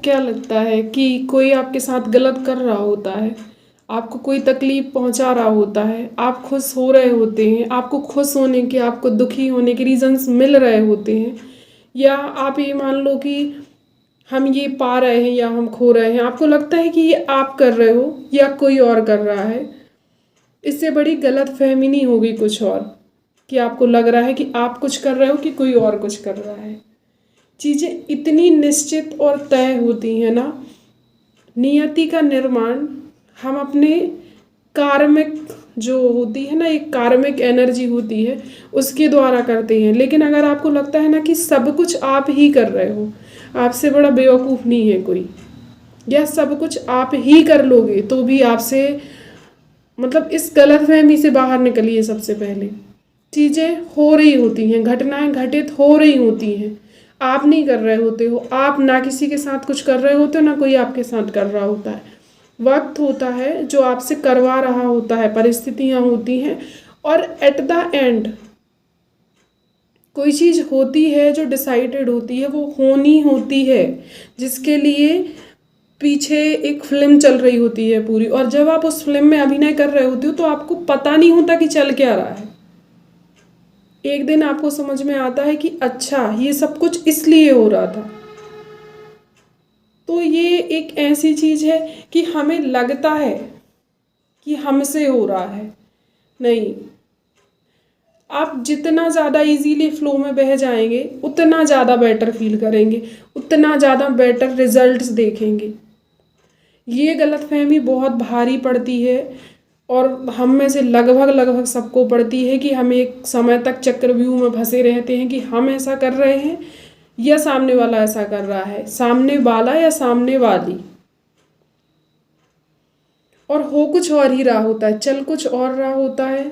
क्या लगता है कि कोई आपके साथ गलत कर रहा होता है, आपको कोई तकलीफ पहुंचा रहा होता है, आप खुश हो रहे होते हैं, आपको खुश होने के, आपको दुखी होने के रीजंस मिल रहे होते हैं, या आप ये मान लो कि हम ये पा रहे हैं या हम खो रहे हैं, आपको लगता है कि ये आप कर रहे हो या कोई और कर रहा है। इससे बड़ी गलत फहमी नहीं होगी कुछ और, कि आपको लग रहा है कि आप कुछ कर रहे हो कि कोई और कुछ कर रहा है। चीज़ें इतनी निश्चित और तय होती हैं ना। नियति का निर्माण हम अपने कार्मिक जो होती है ना, एक कार्मिक एनर्जी होती है, उसके द्वारा करते हैं। लेकिन अगर आपको लगता है ना कि सब कुछ आप ही कर रहे हो, आपसे बड़ा बेवकूफ़ नहीं है कोई, या सब कुछ आप ही कर लोगे तो भी आपसे, मतलब इस गलतफहमी से बाहर निकलिए। सबसे पहले चीज़ें हो रही होती हैं, घटनाएं घटित हो रही होती हैं, आप नहीं कर रहे होते हो। आप ना किसी के साथ कुछ कर रहे होते हो, ना कोई आपके साथ कर रहा होता है। वक्त होता है जो आपसे करवा रहा होता है, परिस्थितियां होती हैं, और एट द एंड कोई चीज़ होती है जो डिसाइडेड होती है, वो होनी होती है, जिसके लिए पीछे एक फिल्म चल रही होती है पूरी। और जब आप उस फिल्म में अभिनय कर रहे होते हो तो आपको पता नहीं होता कि चल क्या रहा है। एक दिन आपको समझ में आता है कि अच्छा, ये सब कुछ इसलिए हो रहा था। तो ये एक ऐसी चीज़ है कि हमें लगता है कि हमसे हो रहा है, नहीं। आप जितना ज़्यादा इजीली फ्लो में बह जाएंगे, उतना ज़्यादा बेटर फील करेंगे, उतना ज़्यादा बेटर रिजल्ट्स देखेंगे। ये गलतफहमी बहुत भारी पड़ती है, और हम में से लगभग सबको पड़ती है कि हम एक समय तक चक्रव्यूह में फंसे रहते हैं कि हम ऐसा कर रहे हैं या सामने वाला ऐसा कर रहा है, सामने वाला या सामने वाली। और हो कुछ और ही रहा होता है, चल कुछ और रहा होता है,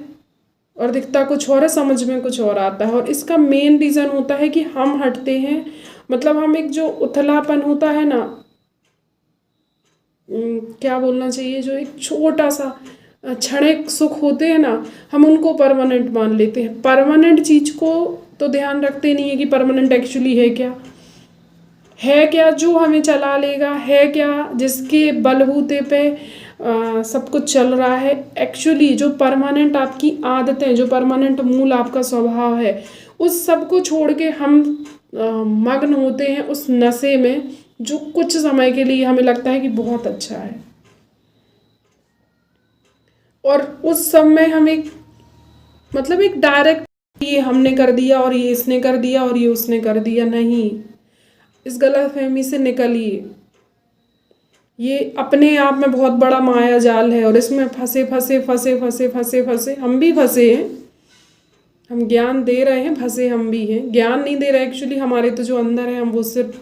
और दिखता कुछ और है, समझ में कुछ और आता है। और इसका मेन रीज़न होता है कि हम हटते हैं, मतलब हम एक जो उथलापन होता है ना, क्या बोलना चाहिए, जो एक छोटा सा क्षणिक सुख होते हैं ना, हम उनको परमानेंट मान लेते हैं। परमानेंट चीज़ को तो ध्यान रखते नहीं है कि परमानेंट एक्चुअली है क्या, जो हमें चला लेगा, है क्या जिसके बलबूते पे सब कुछ चल रहा है। एक्चुअली जो परमानेंट आपकी आदतें, जो परमानेंट मूल आपका स्वभाव है, उस सब को छोड़ के हम मग्न होते हैं उस नशे में, जो कुछ समय के लिए हमें लगता है कि बहुत अच्छा है। और उस समय हम एक, मतलब एक डायरेक्ट, ये हमने कर दिया और ये इसने कर दिया और ये उसने कर दिया, नहीं। इस गलतफहमी से निकलिए। ये अपने आप में बहुत बड़ा माया जाल है, और इसमें फंसे फंसे फंसे फंसे फंसे फंसे हम भी फंसे हैं। हम ज्ञान दे रहे हैं, फंसे हम भी हैं। ज्ञान नहीं दे रहे एक्चुअली, हमारे तो जो अंदर है, हम वो सिर्फ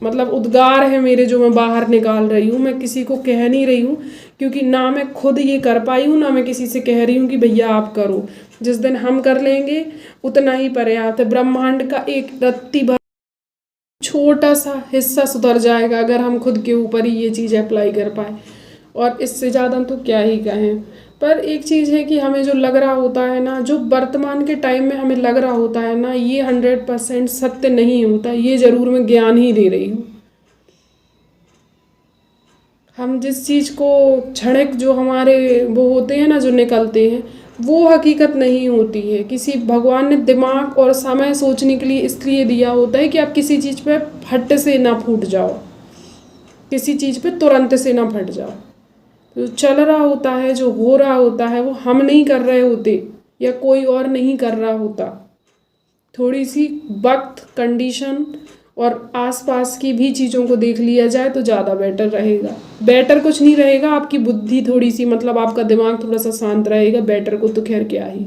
मतलब उद्गार है मेरे, जो मैं बाहर निकाल रही हूँ। मैं किसी को कह नहीं रही हूँ, क्योंकि ना मैं खुद ये कर पाई हूँ, ना मैं किसी से कह रही हूँ कि भैया आप करो। जिस दिन हम कर लेंगे उतना ही पर्याप्त है। ब्रह्मांड का एक रत्ती भर छोटा सा हिस्सा सुधर जाएगा अगर हम खुद के ऊपर ही ये चीज़ अप्लाई कर पाए, और इससे ज़्यादा तो क्या ही कहें। पर एक चीज़ है कि हमें जो लग रहा होता है ना, जो वर्तमान के टाइम में हमें लग रहा होता है ना, ये 100% सत्य नहीं होता। ये ज़रूर मैं ज्ञान ही दे रही हूँ। हम जिस चीज़ को क्षणिक, जो हमारे वो होते हैं ना, जो निकलते हैं, वो हकीकत नहीं होती है। किसी भगवान ने दिमाग और समय सोचने के लिए इसलिए दिया होता है कि आप किसी चीज़ पे फट से ना फूट जाओ, किसी चीज़ पे तुरंत से ना फट जाओ। जो चल रहा होता है, जो हो रहा होता है, वो हम नहीं कर रहे होते, या कोई और नहीं कर रहा होता। थोड़ी सी वक्त, कंडीशन और आसपास की भी चीज़ों को देख लिया जाए तो ज़्यादा बेटर रहेगा। बेटर कुछ नहीं रहेगा, आपकी बुद्धि थोड़ी सी, मतलब आपका दिमाग थोड़ा सा शांत रहेगा। बेटर को तो खैर क्या ही।